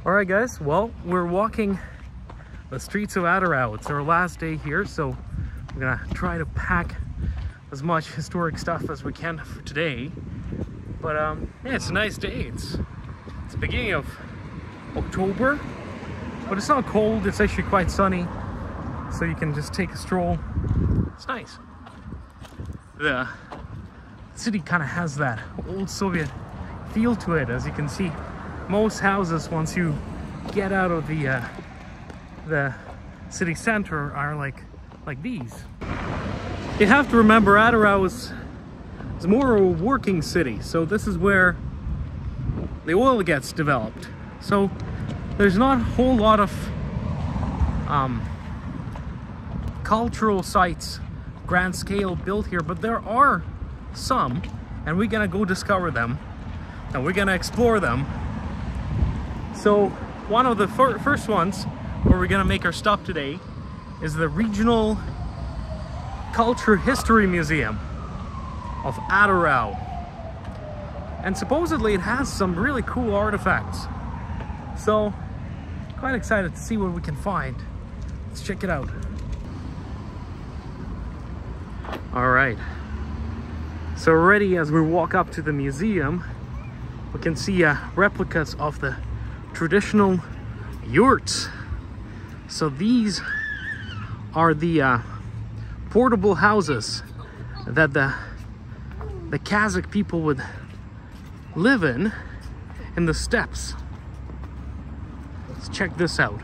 Alright guys, well, we're walking the streets of Atyrau. It's our last day here, so we're gonna try to pack as much historic stuff as we can for today. But yeah, it's a nice day. It's the beginning of October, but it's not cold. It's actually quite sunny, so you can just take a stroll. It's nice. The city kind of has that old Soviet feel to it, as you can see. Most houses, once you get out of the city center, are like these. You have to remember, Atyrau is more of a working city, so this is where the oil gets developed. So there's not a whole lot of cultural sites, grand scale, built here, but there are some, and we're gonna go discover them, and we're gonna explore them. So one of the first ones where we're gonna make our stop today is the Regional Culture History Museum of Atyrau. And supposedly it has some really cool artifacts. So quite excited to see what we can find. Let's check it out. All right. So already as we walk up to the museum, we can see replicas of the traditional yurts. So these are the portable houses that the Kazakh people would live in the steppes. Let's check this out.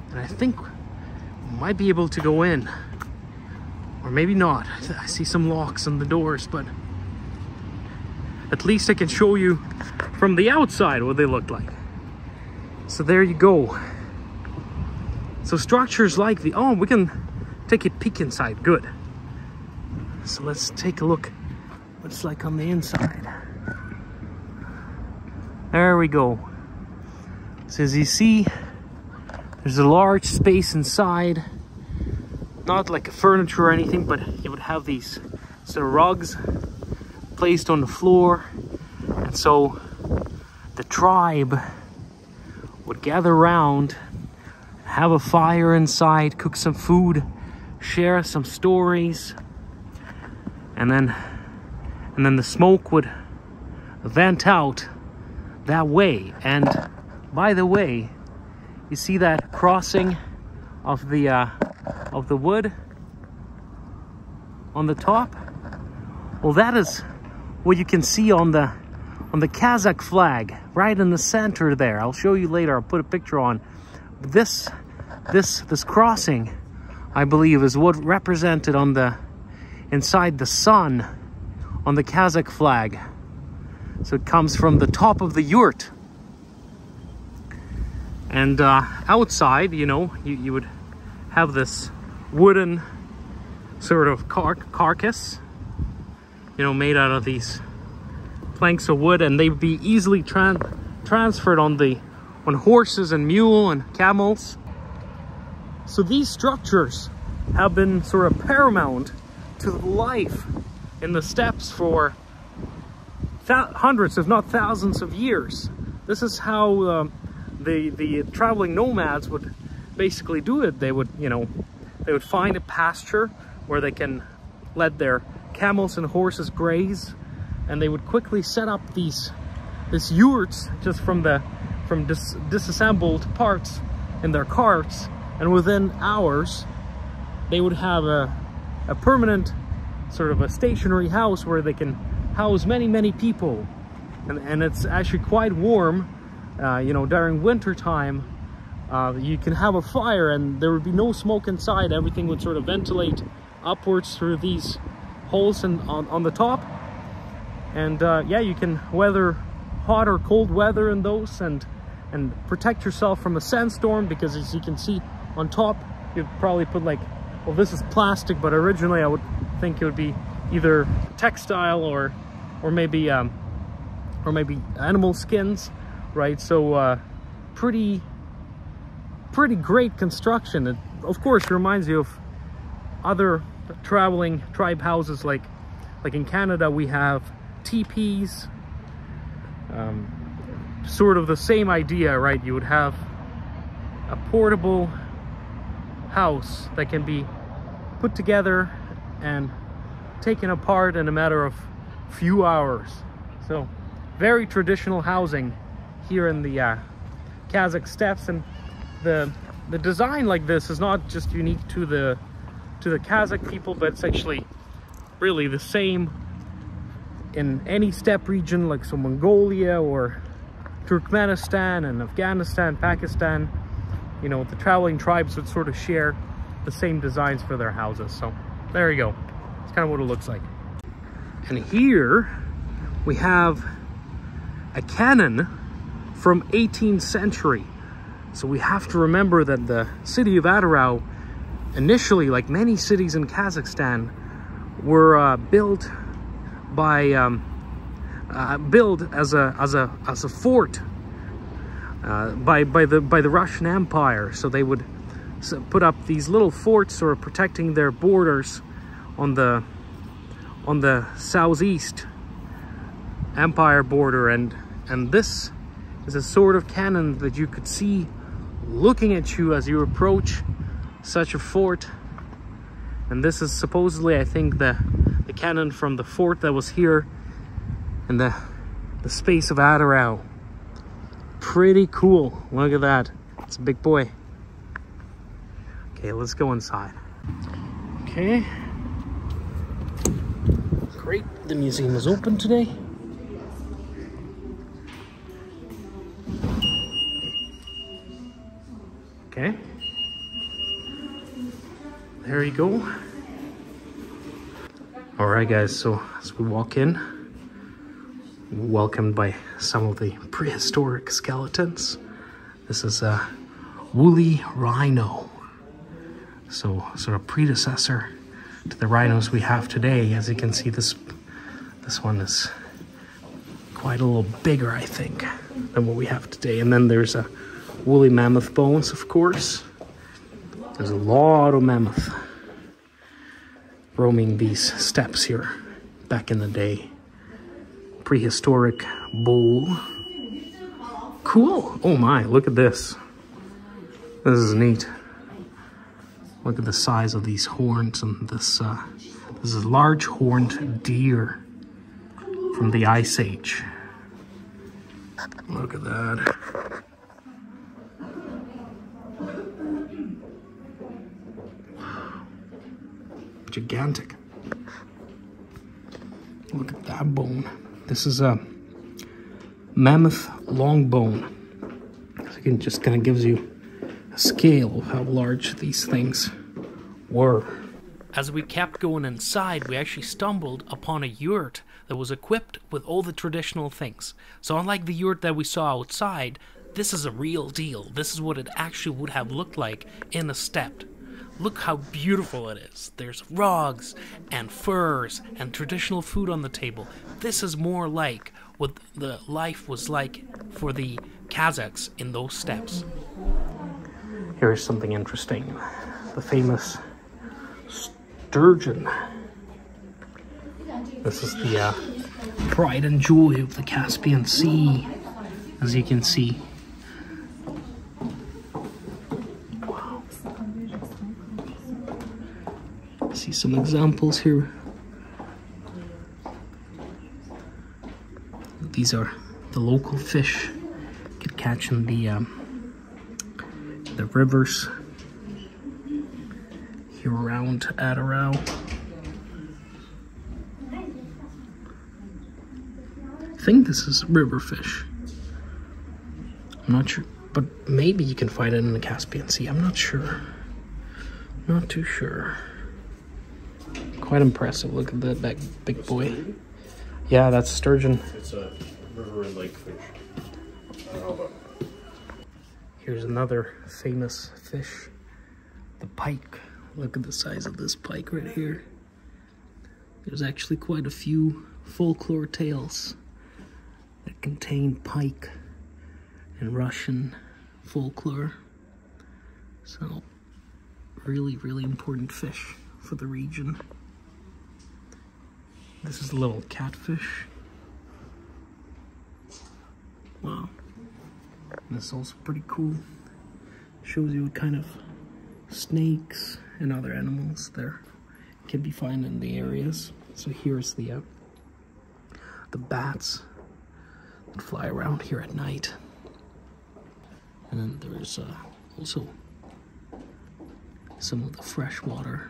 And I think we might be able to go in, or maybe not. I see some locks on the doors, but at least I can show you from the outside what they look like. So there you go. So structures like the, oh, we can take a peek inside. Good. So let's take a look what it's like on the inside. There we go. So as you see, there's a large space inside. Not like a furniture or anything, but you would have these sort of rugs placed on the floor. And so the tribe would gather around, have a fire inside, cook some food, share some stories, and then the smoke would vent out that way. And by the way, you see that crossing of the wood on the top? Well, that is what you can see on the Kazakh flag right in the center there. I'll show you later. I'll put a picture on. This crossing, I believe, is what represented on inside the sun on the Kazakh flag. So it comes from the top of the yurt. And outside, you know, you would have this wooden sort of carcass, you know, made out of these planks of wood, and they'd be easily transferred on horses and mule and camels. So these structures have been sort of paramount to life in the steppes for hundreds, if not thousands of years. This is how the traveling nomads would basically do it. They would, you know, they would find a pasture where they can let their camels and horses graze, and they would quickly set up these yurts just from disassembled parts in their carts, and within hours they would have a permanent sort of a stationary house where they can house many people. And it's actually quite warm, you know, during winter time. You can have a fire and there would be no smoke inside. Everything would sort of ventilate upwards through these holes on the top. And yeah, you can weather hot or cold weather in those, and protect yourself from a sandstorm, because as you can see on top, you'd probably put like, well, this is plastic, but originally I would think it would be either textile or maybe animal skins, right? So pretty great construction. It of course reminds you of other traveling tribe houses, like in Canada we have teepees, sort of the same idea, right? You would have a portable house that can be put together and taken apart in a matter of few hours. So very traditional housing here in the Kazakh steppes, and the design like this is not just unique to the Kazakh people, but it's actually really the same in any steppe region, like so Mongolia or Turkmenistan and Afghanistan, Pakistan. You know, the traveling tribes would sort of share the same designs for their houses. So there you go. It's kind of what it looks like. And here we have a cannon from 18th century. So we have to remember that the city of Atyrau, initially, like many cities in Kazakhstan, were built by built as a fort by the Russian Empire. So they would put up these little forts sort of protecting their borders on the southeast empire border, and this is a sort of cannon that you could see looking at you as you approach such a fort. And this is supposedly, I think, the cannon from the fort that was here in the space of Atyrau. Pretty cool. Look at that. It's a big boy. Okay, let's go inside. Okay. Great. The museum is open today. Okay. There you go. All right, guys. So as we walk in, we're welcomed by some of the prehistoric skeletons. This is a woolly rhino. So sort of predecessor to the rhinos we have today. As you can see, this one is quite a little bigger, I think, than what we have today. And then there's a woolly mammoth bones, of course. There's a lot of mammoth roaming these steppes here back in the day. Prehistoric bull. Cool. Oh my, look at this. This is neat. Look at the size of these horns, and this is a large horned deer from the Ice Age. Look at that. Wow. Gigantic. Look at that bone. This is a mammoth long bone. So it just kind of gives you a scale of how large these things were. As we kept going inside, we actually stumbled upon a yurt that was equipped with all the traditional things. So unlike the yurt that we saw outside, this is a real deal. This is what it actually would have looked like in a steppe. Look how beautiful it is. There's rugs and furs and traditional food on the table. This is more like what the life was like for the Kazakhs in those steppes. Here's something interesting. The famous sturgeon. This is the pride and joy of the Caspian Sea, as you can see. Wow. See some examples here. These are the local fish you could catch in the rivers here around Atyrau. I think this is river fish. I'm not sure, but maybe you can find it in the Caspian Sea. I'm not sure. Not too sure. Quite impressive. Look at that big boy. Yeah, that's sturgeon. It's a river and lake fish. Here's another famous fish, the pike. Look at the size of this pike right here. There's actually quite a few folklore tales that contain pike in Russian folklore. So, really, really important fish for the region. This is a little catfish. Wow, This is also pretty cool. Shows you what kind of snakes and other animals there can be found in the areas. So here's the bats that fly around here at night. And then there's also some of the freshwater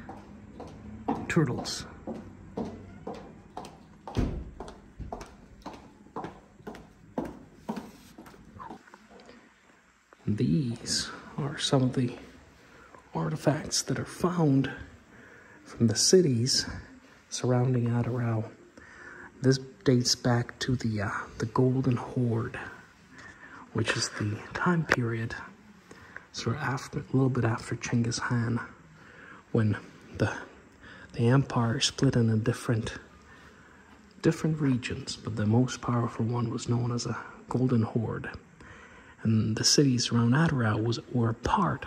turtles. And these are some of the artifacts that are found from the cities surrounding Atyrau. This dates back to the Golden Horde, which is the time period sort of after, a little bit after Genghis Khan, when the empire split into different regions, but the most powerful one was known as a Golden Horde. And the cities around Atyrau were a part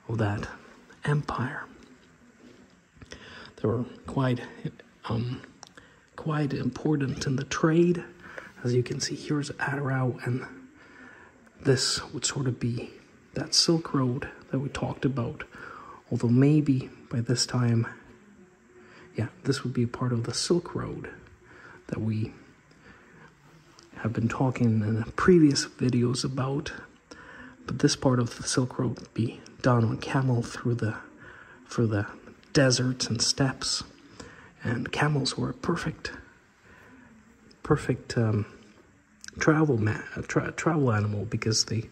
of that empire. They were quite important in the trade. As you can see, here's Atyrau, and this would sort of be that Silk Road that we talked about. Although maybe by this time, yeah, this would be a part of the Silk Road that we have been talking in the previous videos about. But this part of the Silk Road would be done on camel through the deserts and steppes, and camels were a perfect travel animal because they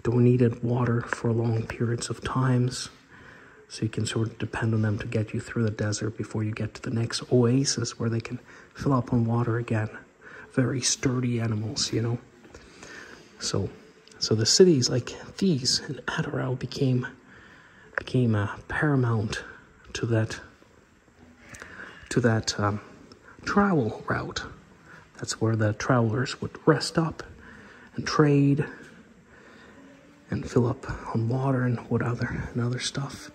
don't need water for long periods of times. So you can sort of depend on them to get you through the desert before you get to the next oasis where they can fill up on water again. Very sturdy animals, you know. So the cities like these in Atyrau became paramount to that travel route. That's where the travelers would rest up and trade and fill up on water and other stuff.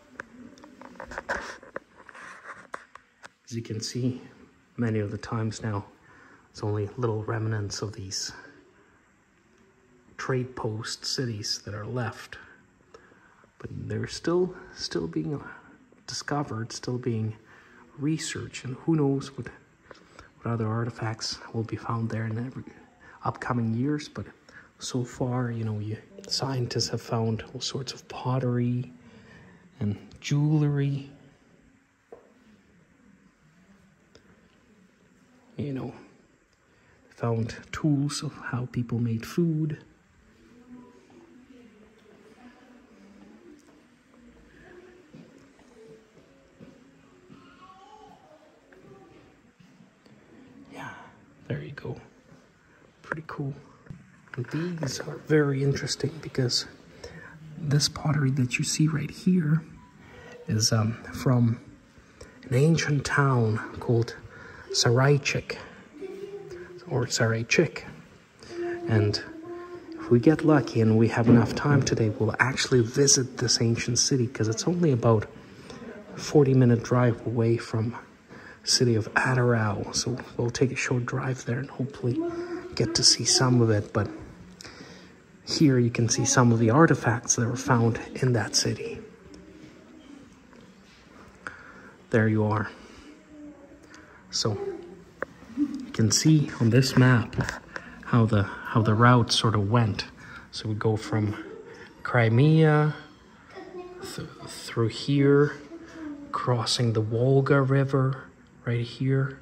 As you can see, many of the times now, it's only little remnants of these trade post cities that are left. But they're still being discovered, still being researched, and who knows what other artifacts will be found there in the upcoming years. But so far, you know, scientists have found all sorts of pottery and jewelry. You know, found tools of how people made food. Yeah, there you go. Pretty cool. And these are very interesting because this pottery that you see right here is from an ancient town called Tsarist or Tsarist. And if we get lucky and we have enough time today, we'll actually visit this ancient city because it's only about a 40-minute drive away from the city of Atyrau. So we'll take a short drive there and hopefully get to see some of it. But here you can see some of the artifacts that were found in that city. There you are. So you can see on this map how the route sort of went. So we go from Crimea through here, crossing the Volga River right here,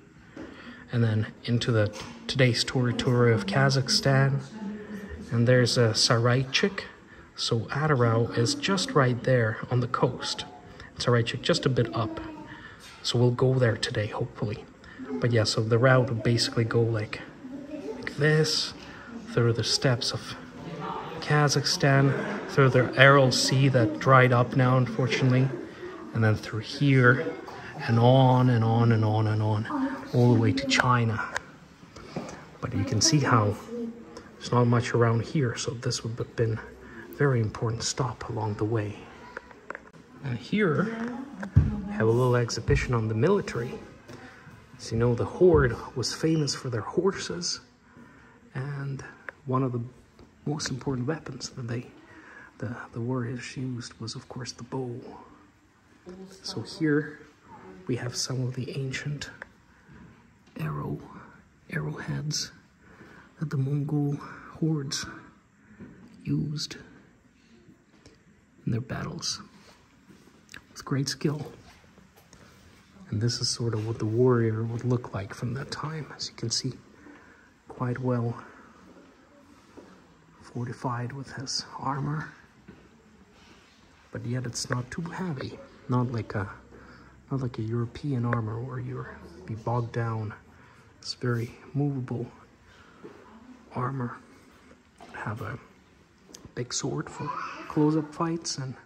and then into today's territory of Kazakhstan. And there's a Tsarist. So Atyrau is just right there on the coast. Tsarist just a bit up. So we'll go there today, hopefully. But yeah, so the route would basically go like this, through the steppes of Kazakhstan, through the Aral Sea that dried up now, unfortunately, and then through here, and on and on and on and on, all the way to China. But you can see how there's not much around here, so this would have been a very important stop along the way. And here, we have a little exhibition on the military. So you know, the Horde was famous for their horses, and one of the most important weapons that the warriors used was, of course, the bow. So here we have some of the ancient arrowheads that the Mongol hordes used in their battles with great skill. And this is sort of what the warrior would look like from that time, as you can see, quite well fortified with his armor, but yet it's not too heavy, not like a European armor where you'll be bogged down. It's very movable armor. Have a big sword for close-up fights, and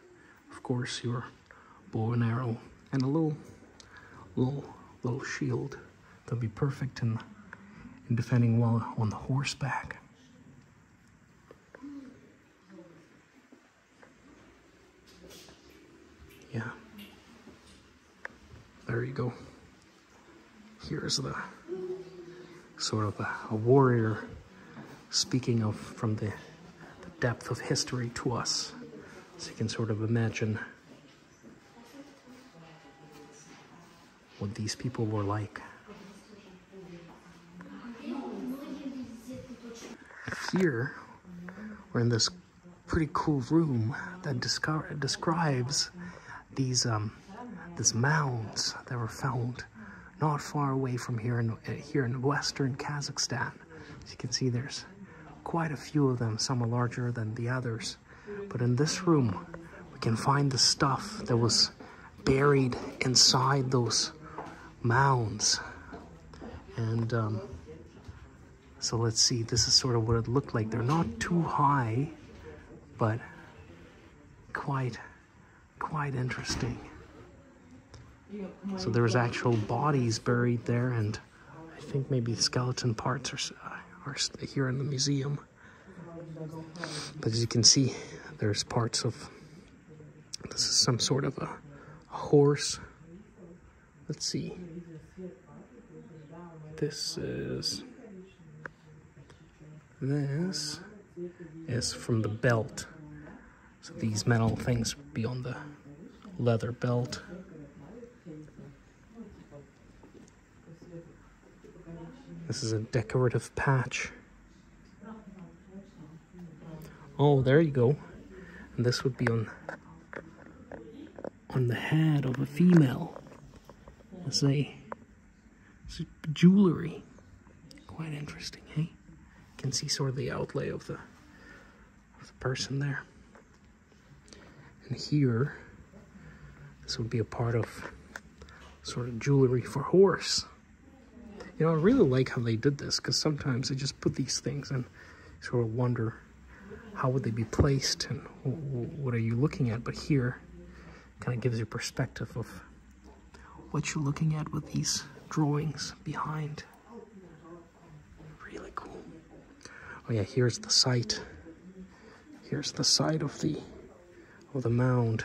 of course your bow and arrow, and a little shield that'll be perfect in defending while on the horseback. Yeah, there you go. Here's the sort of a warrior speaking of from the depth of history to us. So you can sort of imagine what these people were like. Here, we're in this pretty cool room that describes these mounds that were found not far away from here in western Kazakhstan. As you can see, there's quite a few of them. Some are larger than the others. But in this room, we can find the stuff that was buried inside those mounds. And so let's see, this is sort of what it looked like. They're not too high, but quite interesting. So there's actual bodies buried there, and I think maybe skeleton parts are here in the museum. But as you can see, there's parts of, this is some sort of a horse. Let's see. This is from the belt. So these metal things would be on the leather belt. This is a decorative patch. Oh, there you go. And this would be on the head of a female. It's jewelry. Quite interesting, hey? You can see sort of the outlay of the person there. And here, this would be a part of sort of jewelry for horse. You know, I really like how they did this, because sometimes they just put these things and sort of wonder how would they be placed and what are you looking at. But here, kind of gives you perspective of what you're looking at with these drawings behind. Really cool. Oh yeah, here's the site. Here's the site of the mound.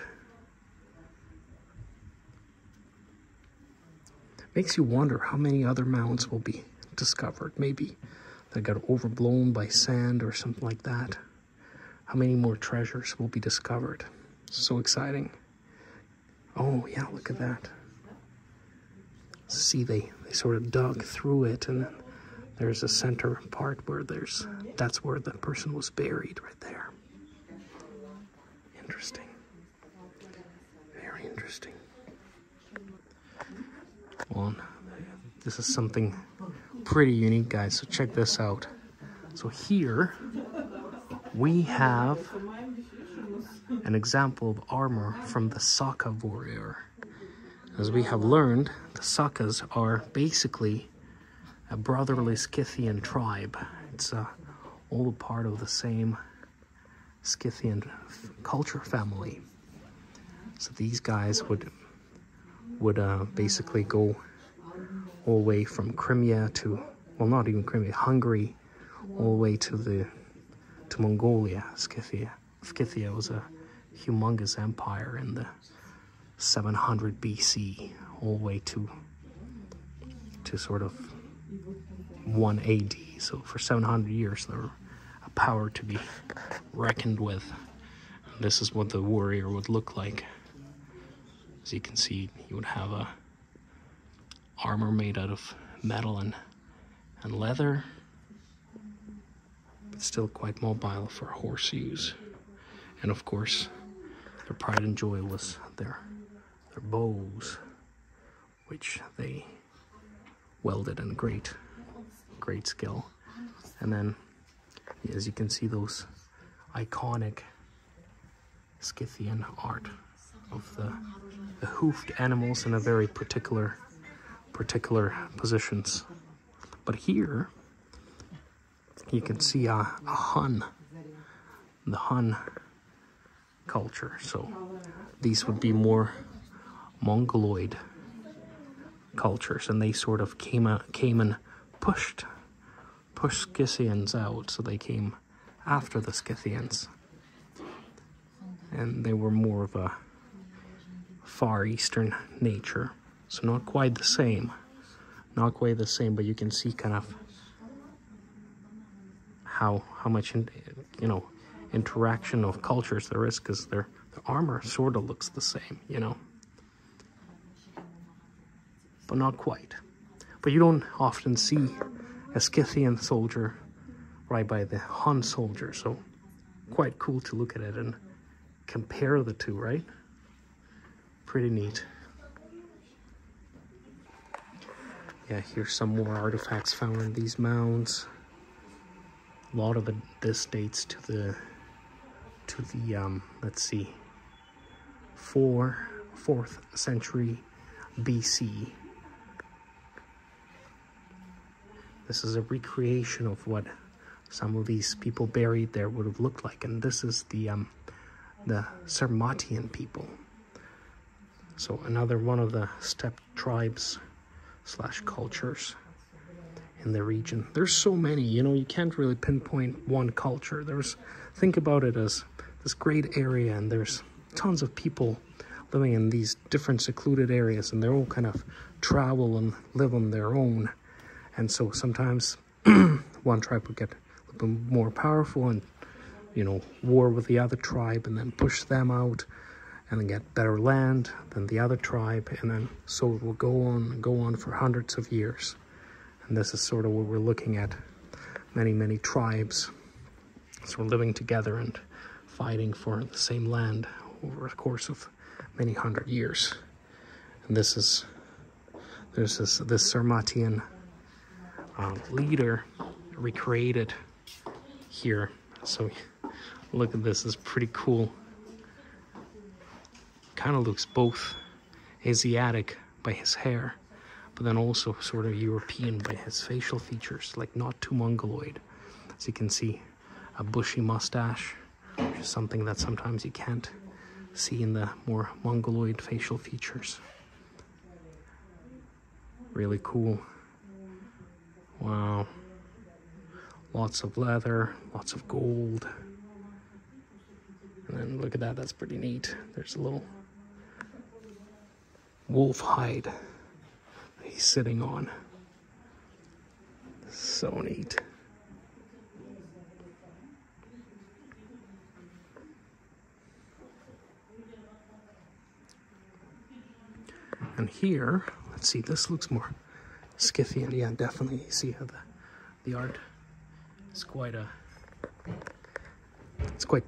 Makes you wonder how many other mounds will be discovered. Maybe that got overblown by sand or something like that. How many more treasures will be discovered? So exciting. Oh yeah, look at that. See, they sort of dug through it, and then there's a center part where that's where the person was buried, right there. Interesting. Very interesting. Well, this is something pretty unique, guys, so check this out. So here we have an example of armor from the Saka warrior. As we have learned, the Sakas are basically a brotherly Scythian tribe. It's all a part of the same Scythian culture family. So these guys would basically go all the way from Crimea to, well, not even Crimea, Hungary, all the way to Mongolia. Scythia was a humongous empire in the 700 BC, all the way to sort of 1 AD. So for 700 years, they were a power to be reckoned with. This is what the warrior would look like. As you can see, he would have a armor made out of metal and leather, but still quite mobile for horse use. And of course, their pride and joy was their bows, which they welded in great skill. And then, as you can see, those iconic Scythian art of the hoofed animals in a very particular positions. But here you can see a Hun, the Hun culture. So these would be more Mongoloid cultures, and they sort of came and pushed Scythians out. So they came after the Scythians, and they were more of a Far Eastern nature. So not quite the same, but you can see kind of how much interaction of cultures there is, because their armor sort of looks the same, you know, but not quite. But you don't often see a Scythian soldier right by the Hun soldier, so quite cool to look at it and compare the two, right? Pretty neat. Yeah, here's some more artifacts found in these mounds. A lot of this dates to the let's see, 4th century BC. This is a recreation of what some of these people buried there would have looked like, and this is the Sarmatian people. So another one of the steppe tribes / cultures in the region. There's so many, you know, you can't really pinpoint one culture. Think about it as this great area, and there's tons of people living in these different secluded areas, and they all kind of travel and live on their own. And so sometimes one tribe would get a little bit more powerful and, you know, war with the other tribe and then push them out and then get better land than the other tribe, and then so it will go on for hundreds of years. And this is sort of what we're looking at. Many tribes sort of living together and fighting for the same land over the course of many hundred years. And there's this Sarmatian leader recreated here. So look at this, it's pretty cool. Kind of looks both Asiatic by his hair, but then also sort of European by his facial features, like not too Mongoloid. As you can see, a bushy mustache, which is something that sometimes you can't see in the more Mongoloid facial features. Really cool. Wow. Lots of leather, lots of gold. And then look at that, that's pretty neat. There's a little wolf hide that he's sitting on. So neat. And here, let's see, this looks more Scythian. Yeah, definitely. You see how the art is quite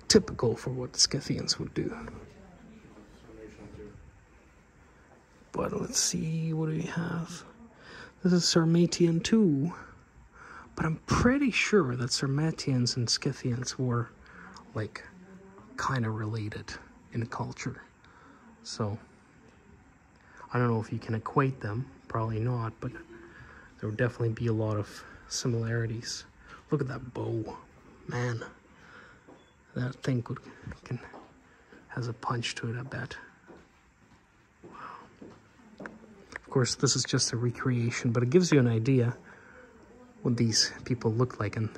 typical for what the Scythians would do. But let's see, what do we have? This is Sarmatian too, but I'm pretty sure that Sarmatians and Scythians were like kind of related in culture. So I don't know if you can equate them, probably not, but there would definitely be a lot of similarities. Look at that bow, man. That thing has a punch to it, I bet. Of course, this is just a recreation, but it gives you an idea what these people look like. And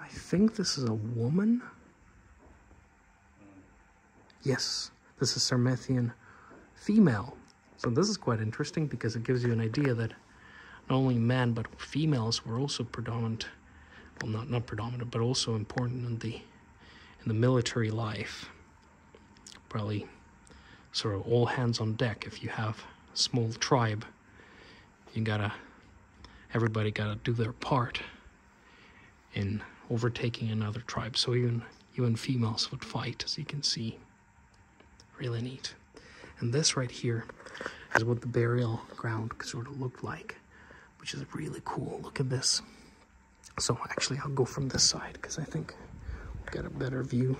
I think this is a woman. Yes, this is Sarmatian female. So this is quite interesting because it gives you an idea that not only men but females were also predominant well, not predominant, but also important in the military life. Probably sort of all hands on deck. If you have a small tribe, everybody gotta do their part in overtaking another tribe. So even females would fight, as you can see. Really neat. And this right here is what the burial ground sort of looked like, which is really cool. Look at this. So actually I'll go from this side because I think we'll get a better view.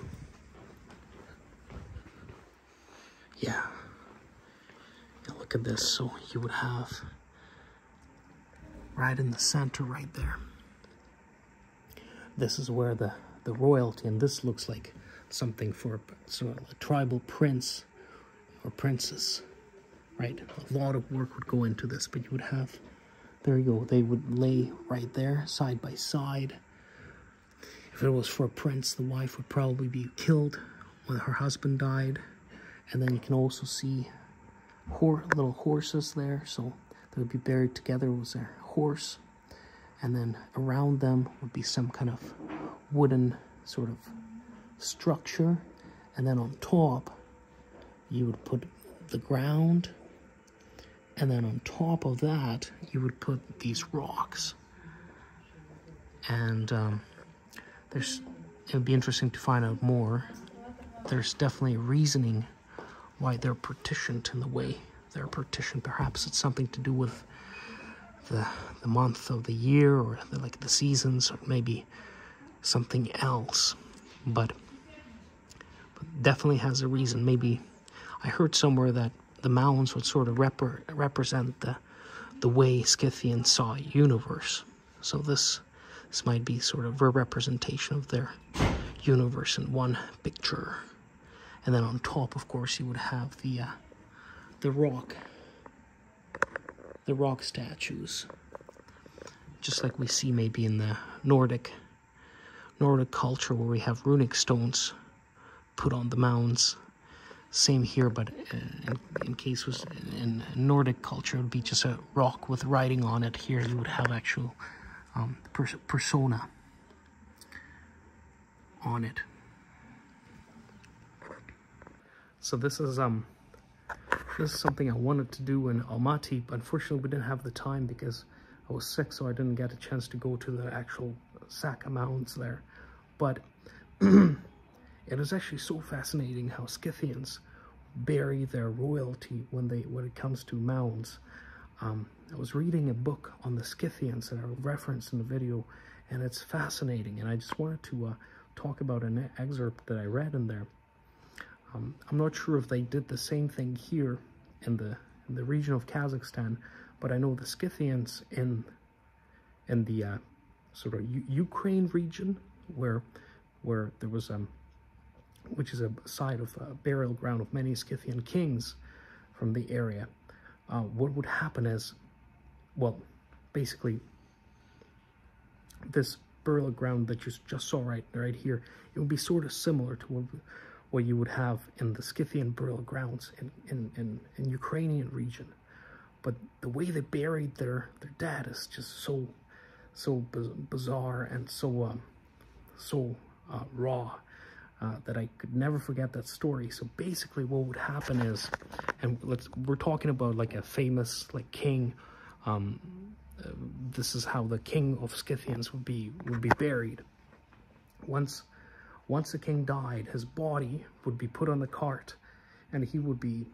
Yeah. Look at this. So you would have right in the center right there. This is where the royalty, and this looks like something for sort of a tribal prince or princess, right? A lot of work would go into this, but you would have, there you go, they would lay right there, side by side. If it was for a prince, the wife would probably be killed when her husband died. And then you can also see little horses there, so they would be buried together with their horse. And then around them would be some kind of wooden sort of structure. And then on top, you would put the ground. And then on top of that, you would put these rocks. And it would be interesting to find out more. There's definitely a reasoning why they're partitioned in the way they're partitioned. Perhaps it's something to do with the month of the year, or the seasons, or maybe something else. But definitely has a reason. Maybe I heard somewhere that the mounds would sort of represent the way Scythians saw a universe. So this might be sort of a representation of their universe in one picture. And then on top, of course, you would have the rock statues, just like we see maybe in the Nordic culture, where we have runic stones put on the mounds. Same here, but in Nordic culture, it would be just a rock with writing on it. Here you would have actual persona on it. So this is something I wanted to do in Almaty, but unfortunately we didn't have the time because I was sick, so I didn't get a chance to go to the actual Saka mounds there. But it is actually so fascinating how Scythians bury their royalty when it comes to mounds. I was reading a book on the Scythians that I referenced in the video, and it's fascinating, and I just wanted to talk about an excerpt that I read in there. I'm not sure if they did the same thing here in the region of Kazakhstan, but I know the Scythians in the sort of Ukraine region, where there was which is a site of burial ground of many Scythian kings from the area. What would happen is, well, basically this burial ground that you just saw right here, it would be sort of similar to what you would have in the Scythian burial grounds in Ukrainian region. But the way they buried their dead is just so bizarre and so raw that I could never forget that story. So basically what would happen is, and we're talking about like a famous king. This is how the king of Scythians would be buried. Once the king died, his body would be put on the cart, and he would be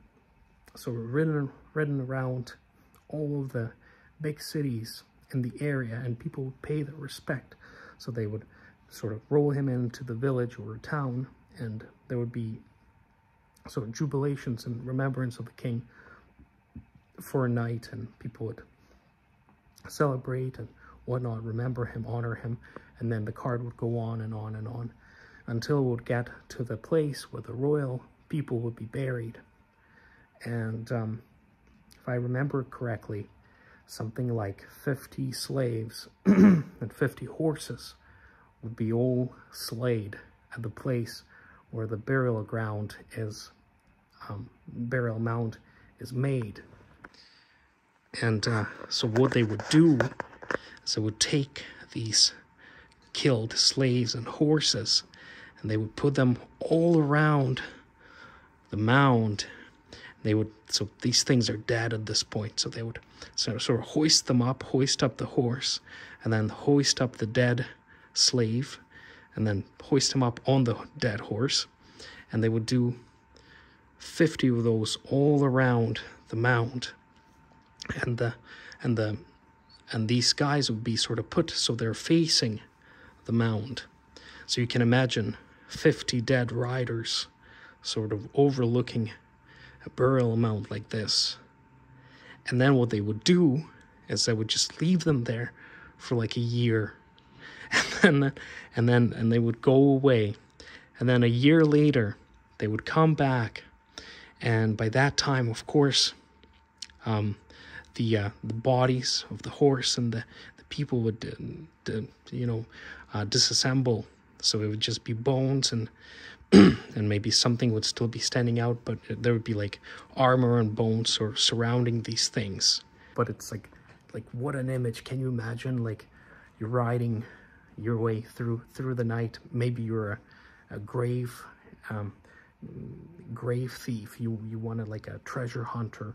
sort of ridden around all of the big cities in the area, and people would pay their respect. So they would sort of roll him into the village or town, and there would be sort of jubilations and remembrance of the king for a night, and people would celebrate and whatnot, remember him, honor him, and then the cart would go on and on and on, until it would get to the place where the royal people would be buried. And if I remember correctly, something like 50 slaves and 50 horses would be all slayed at the place where the burial ground is, burial mound is made. And so what they would do is they would take these killed slaves and horses, and they would put them all around the mound. So these things are dead at this point, so they would sort of hoist up the horse, and then hoist up the dead slave, and then hoist him up on the dead horse, and they would do 50 of those all around the mound, and these guys would be sort of put so they're facing the mound. So you can imagine 50 dead riders sort of overlooking a burial mound like this. And then what they would do is they would just leave them there for like a year, and they would go away, and then a year later they would come back, and by that time, of course, the bodies of the horse and the people would disassemble, so it would just be bones, and and maybe something would still be standing out, but there would be like armor and bones sort of surrounding these things. But it's like what an image. Can you imagine, like, you're riding your way through the night, maybe you're a grave thief, you wanted like a treasure hunter,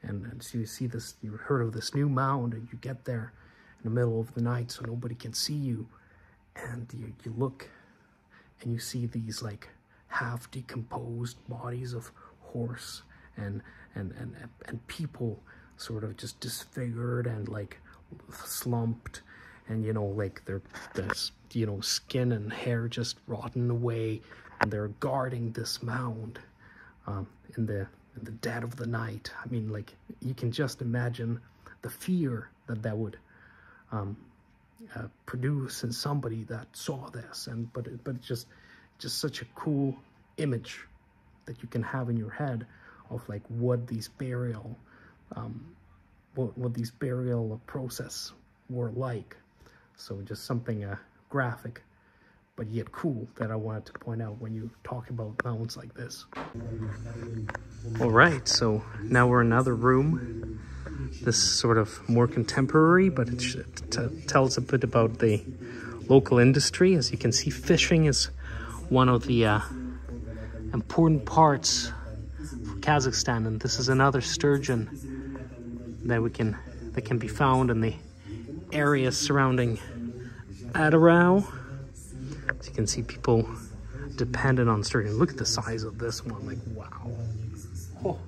and so you see this, you heard of this new mound, and you get there in the middle of the night so nobody can see you, and you look and you see these like half decomposed bodies of horse and people sort of just disfigured and like slumped, and like their skin and hair just rotten away, and they're guarding this mound in the dead of the night. I mean, like, you can just imagine the fear that would produce in somebody that saw this, but it's just such a cool image that you can have in your head of like what these burial process were like. So just something graphic but yet cool that I wanted to point out when you talk about mounds like this. All right, so now we're in another room. This is sort of more contemporary, but it tells a bit about the local industry. As you can see, fishing is one of the important parts for Kazakhstan, and this is another sturgeon that can be found in the areas surrounding Atyrau. As you can see, people dependent on sturgeon. Look at the size of this one, like, wow. Oh,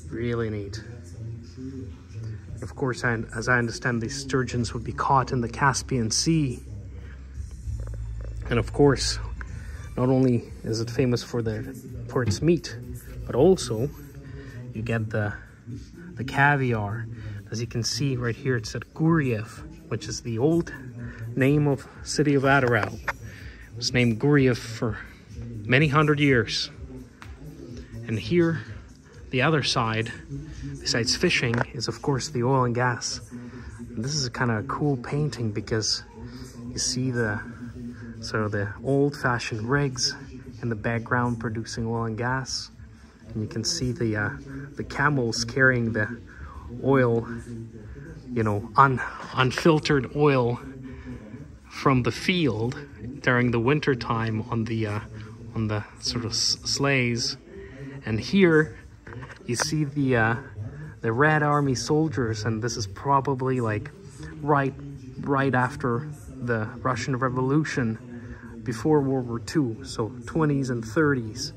really neat. Of course, as I understand, these sturgeons would be caught in the Caspian Sea. And of course, not only is it famous for its meat, but also you get the caviar. As you can see right here, it's at Guriev, which is the old name of city of Atyrau. It was named Guriev for many hundred years. And here, the other side, besides fishing, is of course the oil and gas. And this is a kind of cool painting because you see the old-fashioned rigs in the background producing oil and gas, and you can see the camels carrying the oil, unfiltered oil from the field during the winter time on the sort of sleighs. And here you see the Red Army soldiers, and this is probably like right after the Russian Revolution, before World War II, so 20s and 30s.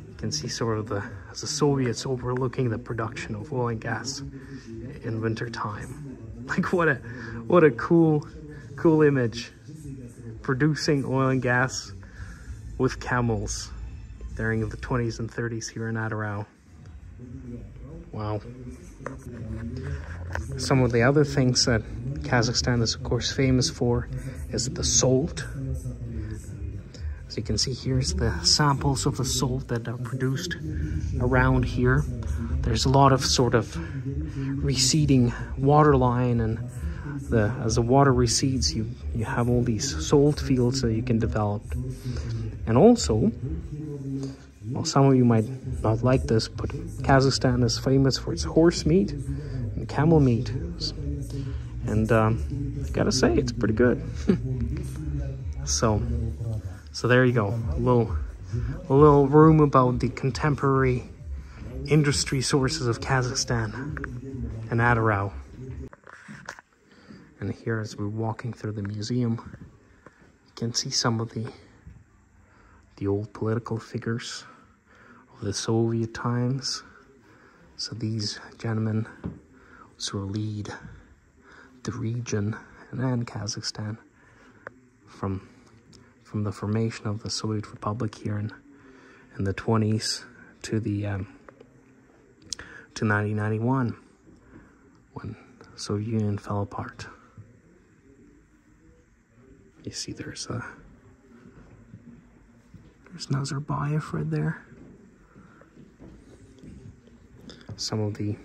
You can see sort of the Soviets overlooking the production of oil and gas in winter time. Like, what a cool image, producing oil and gas with camels during the 20s and 30s here in Atyrau. Wow. Some of the other things that Kazakhstan is of course famous for is the salt. As you can see, here's the samples of the salt that are produced around here. There's a lot of sort of receding water line, and as the water recedes, you have all these salt fields that you can develop. And also, well, some of you might not like this, but Kazakhstan is famous for its horse meat and camel meat. And gotta say, it's pretty good. So there you go. A little room about the contemporary industry sources of Kazakhstan and Atyrau. And here, as we're walking through the museum, you can see some of the old political figures of the Soviet times. So these gentlemen sort of lead the region and Kazakhstan from the formation of the Soviet Republic here in the 20s to 1991, when the Soviet Union fell apart. You see there's Nazarbayev right there. Some of the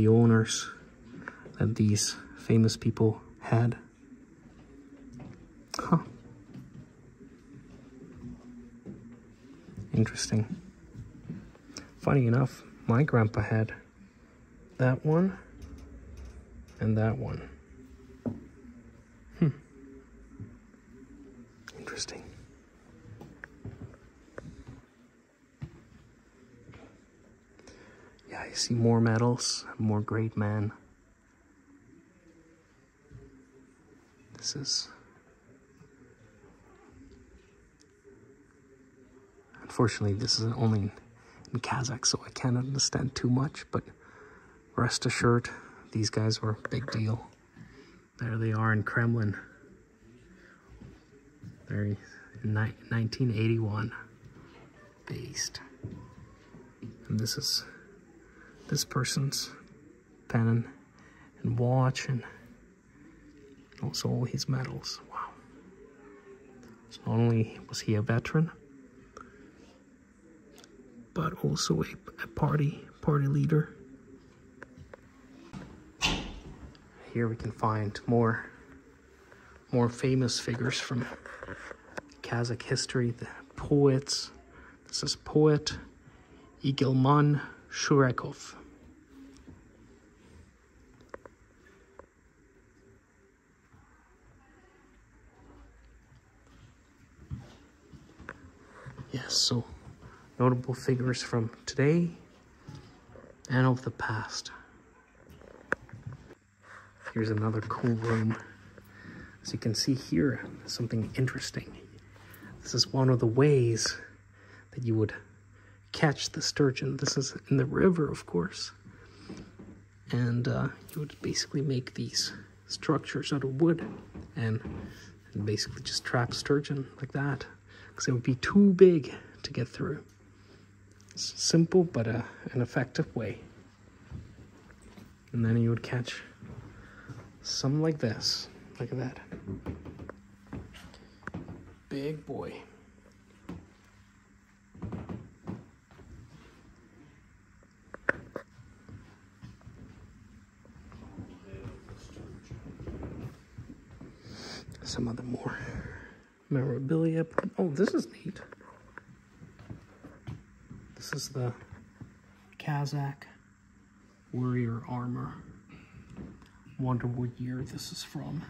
owners that these famous people had. Huh. Interesting. Funny enough, my grandpa had that one and that one. Interesting. Yeah, I see more medals, more great men. This is... Unfortunately, this is only in Kazakh, so I can't understand too much, but rest assured, these guys were a big deal. There they are in Kremlin. They're in 1981, based. And this is this person's pen and watch, and also all his medals. Wow. So not only was he a veteran, but also a party leader. Here we can find more famous figures from Kazakh history, the poets. This is poet Igilman Shurekov. Yes, so notable figures from today and of the past. Here's another cool room. As you can see here, something interesting. This is one of the ways that you would catch the sturgeon. This is in the river, of course. And you would basically make these structures out of wood and basically just trap sturgeon like that, because it would be too big to get through. It's simple, but an effective way. And then you would catch some like this. Look at that. Big boy. Some other more memorabilia. Oh, this is neat. This is the Kazakh warrior armor. Wonder what year this is from.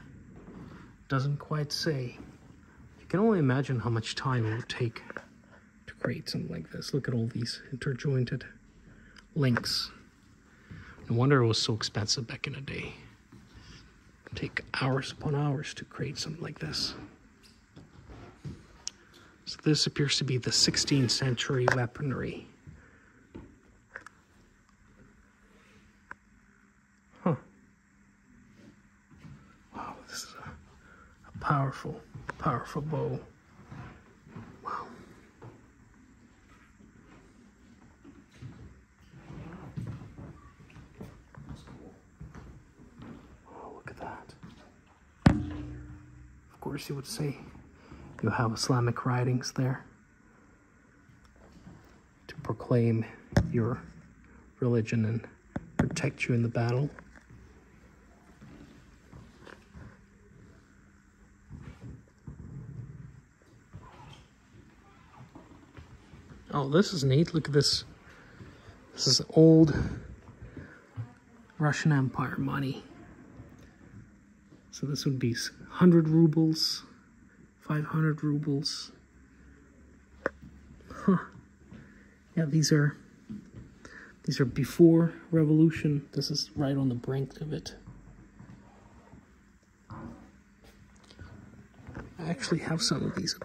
Doesn't quite say. You can only imagine how much time it would take to create something like this. Look at all these interjointed links. No wonder it was so expensive back in the day. It'd take hours upon hours to create something like this. So this appears to be the 16th century weaponry. Huh. Wow, this is a powerful, powerful bow. Wow. That's cool. Oh, look at that. Of course you would say you have Islamic writings there to proclaim your religion and protect you in the battle. Oh, this is neat. Look at this. This is old Russian Empire money. So this would be 100 rubles, 500 rubles. Huh. Yeah, these are before revolution. This is right on the brink of it. I actually have some of these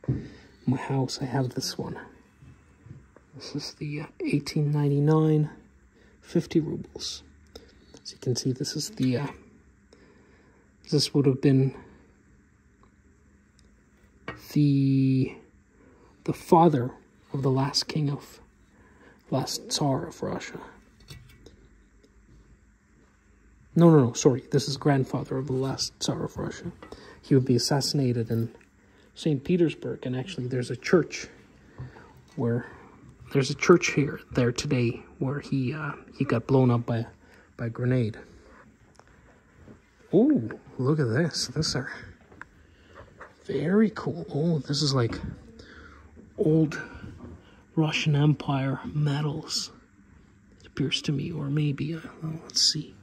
in my house. I have this one. This is the 1899 50 rubles. As you can see, this is the this would have been the father of the last Tsar of Russia. No, sorry. This is grandfather of the last Tsar of Russia. He would be assassinated in St. Petersburg, and actually there's a church there today where he got blown up by a grenade. Oh, look at this. These are very cool. Oh, this is like old Russian Empire medals, it appears to me, or maybe, let's see.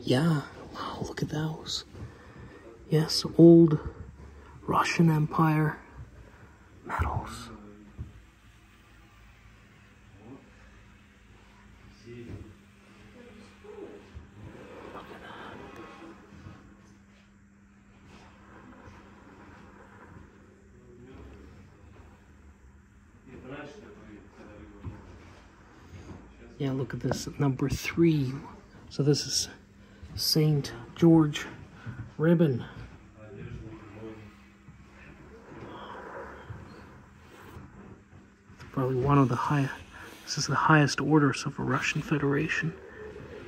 Yeah, wow, look at those. Yes, old Russian Empire medals. Yeah, look at this, number 3. So this is St. George ribbon. Probably one of the highest. This is the highest orders of a Russian Federation.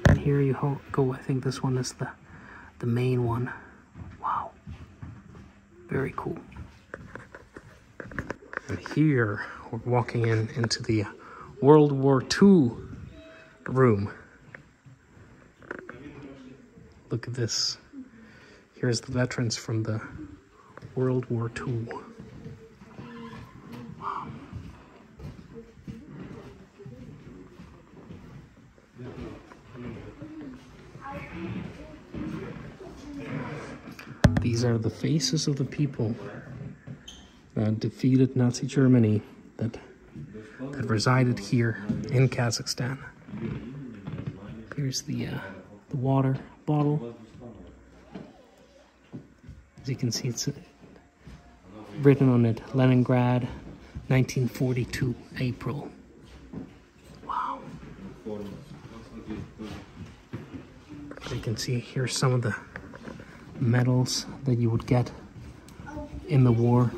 And here you go. I think this one is the main one. Wow. Very cool. And here we're walking into the World War II room. Look at this. Here's the veterans from the World War II. Wow. These are the faces of the people that defeated Nazi Germany, that resided here in Kazakhstan. Here's the water bottle. As you can see, it's written on it, Leningrad, 1942, April. Wow. As you can see, here's some of the medals that you would get in the war.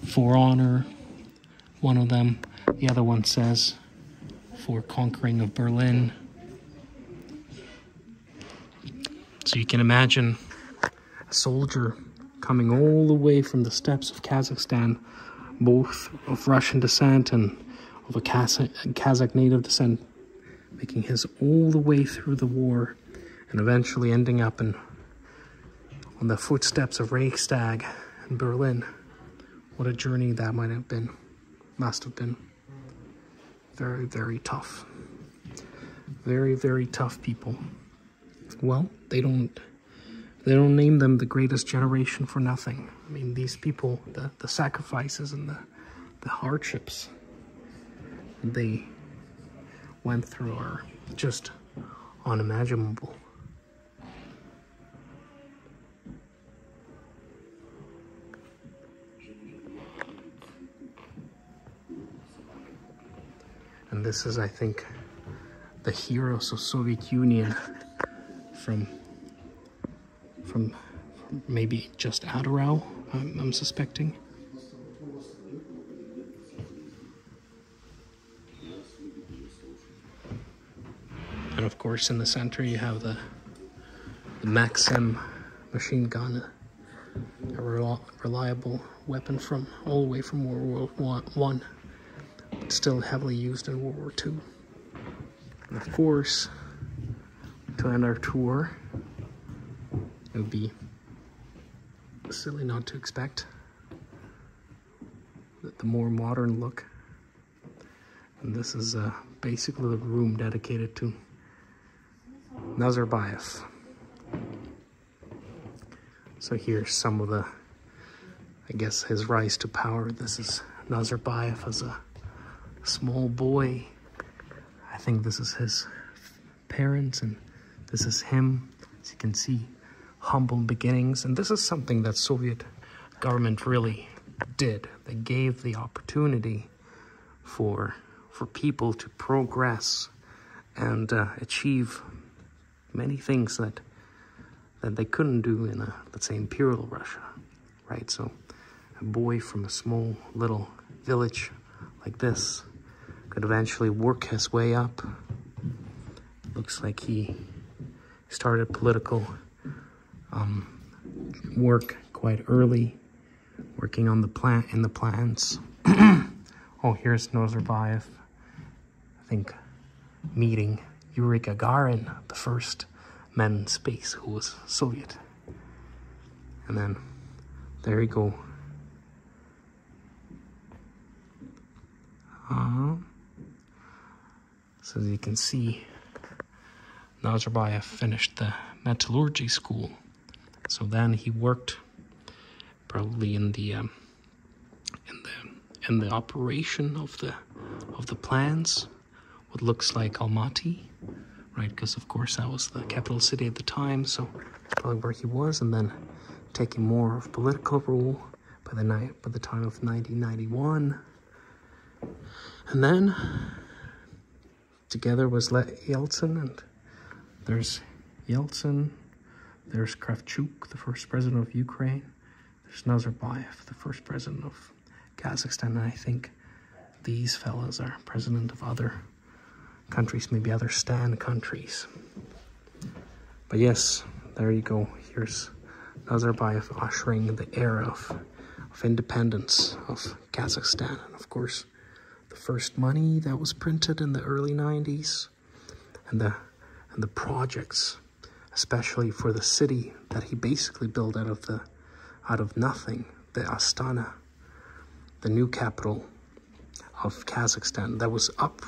For honor, one of them. The other one says, for conquering of Berlin. So you can imagine a soldier coming all the way from the steppes of Kazakhstan, both of Russian descent and of a Kazakh native descent, making his all the way through the war and eventually ending up on the footsteps of Reichstag in Berlin. What a journey that must have been. Very, very tough. Very, very tough people. Well, they don't name them the greatest generation for nothing. I mean, these people, the sacrifices and the hardships they went through are just unimaginable. And this is, I think, the heroes of Soviet Union from maybe just Atyrau, I'm suspecting. And of course, in the center, you have the Maxim machine gun, a reliable weapon from all the way from World War I. Still heavily used in World War II. And of course, to end our tour, it would be silly not to expect the more modern look. And this is basically the room dedicated to Nazarbayev. So here's some of the, I guess, his rise to power. This is Nazarbayev as a small boy. I think this is his parents, and this is him. As you can see, humble beginnings. And this is something that Soviet government really did. They gave the opportunity for people to progress and achieve many things that they couldn't do in let's say, imperial Russia, right? So a boy from a small little village like this could eventually work his way up. Looks like he started political work quite early, working on the plans. Oh, here's Nazarbayev, I think, meeting Yuri Gagarin, the first man in space who was Soviet. And then there you go. So as you can see, Nazarbayev finished the metallurgy school. So then he worked probably in the operation of the plants, what looks like Almaty, right? Because of course that was the capital city at the time, so that's probably where he was. And then taking more of political rule by the time of 1991. And then together was Yeltsin, and there's Yeltsin, there's Kravchuk, the first president of Ukraine, there's Nazarbayev, the first president of Kazakhstan, and I think these fellas are president of other countries, maybe other Stan countries. But yes, there you go. Here's Nazarbayev ushering the era of independence of Kazakhstan. And of course, the first money that was printed in the early 90s, and the projects, especially for the city that he basically built out of nothing, the Astana, the new capital of Kazakhstan, that was up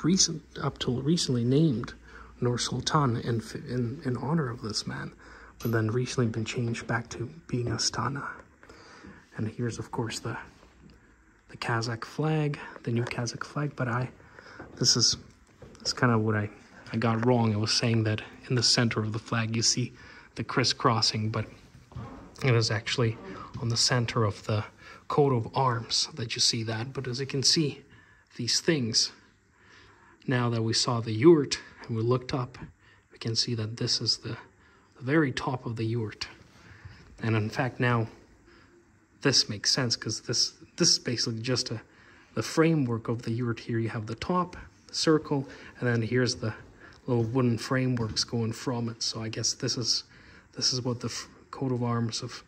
till recently named Nur Sultan in honor of this man, but then recently been changed back to being Astana. And here's of course the Kazakh flag, the new Kazakh flag. But this is kind of what I got wrong. I was saying that in the center of the flag you see the crisscrossing, but it is actually on the center of the coat of arms that you see that. But as you can see, these things, now that we saw the yurt and we looked up, we can see that this is the very top of the yurt. And in fact now this makes sense, because this is basically just the framework of the yurt. Here you have the top, the circle, and then here's the little wooden frameworks going from it. So I guess this is what the coat of arms of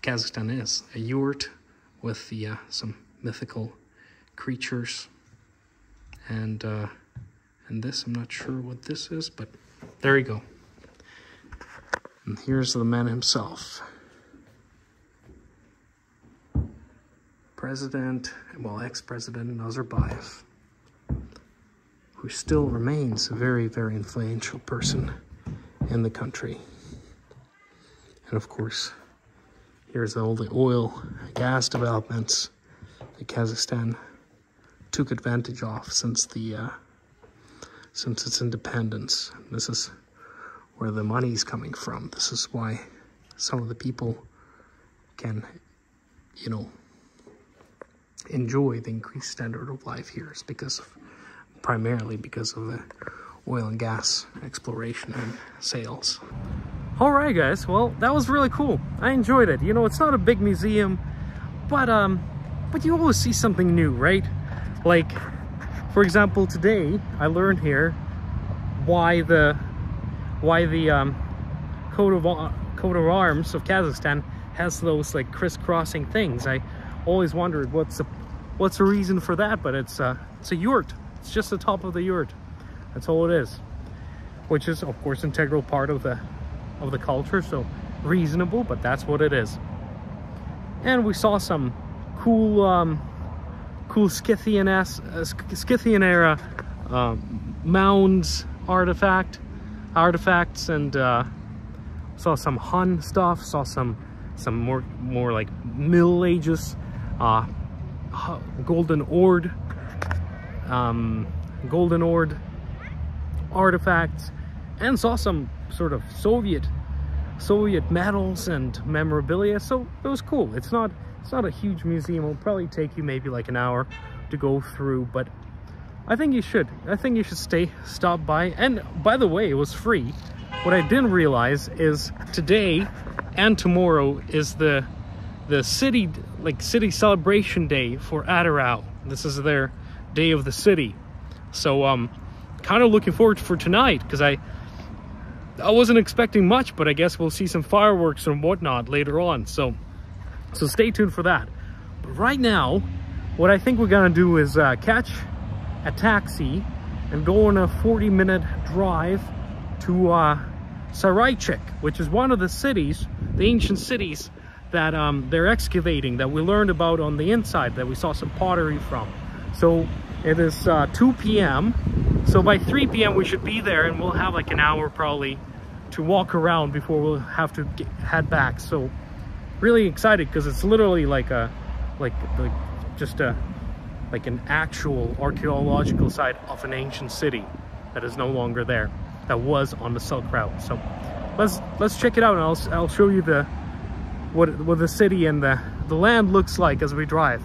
Kazakhstan is, a yurt with the some mythical creatures, and this, I'm not sure what this is, but there you go. And here's the man himself, ex-president Nazarbayev, who still remains a very, very influential person in the country. And of course, here's all the oil and gas developments that Kazakhstan took advantage of since its independence. This is where the money is coming from. This is why some of the people can, enjoy the increased standard of life here. It's primarily because of the oil and gas exploration and sales. All right, guys. Well, that was really cool. I enjoyed it. It's not a big museum, but you always see something new, right? Like, for example, today I learned here why the coat of arms of Kazakhstan has those like crisscrossing things. I always wondered what's the reason for that, but it's a yurt. It's just the top of the yurt. That's all it is, which is of course integral part of the culture, so reasonable, but that's what it is. And we saw some cool cool Scythian era mounds, artifacts, and saw some Hun stuff, saw some more like Middle Ages golden ord artifacts, and saw some sort of Soviet medals and memorabilia. So it was cool. It's not a huge museum. It'll probably take you maybe like an hour to go through, but I think you should stop by. And by the way, it was free. What I didn't realize is today and tomorrow is the city celebration day for Atyrau. This is their day of the city. So kind of looking forward for tonight, because I wasn't expecting much, but I guess we'll see some fireworks and whatnot later on. So stay tuned for that. But right now, what I think we're gonna do is catch a taxi and go on a 40-minute drive to Tsarist, which is one of the cities, the ancient cities that they're excavating, that we learned about on the inside, that we saw some pottery from. So it is 2 p.m. So by 3 p.m. we should be there, and we'll have like an hour probably to walk around before we'll have to head back. So really excited, because it's literally like an actual archaeological site of an ancient city that is no longer there, that was on the Silk Route. So let's check it out, and I'll show you what the city and the land looks like as we drive.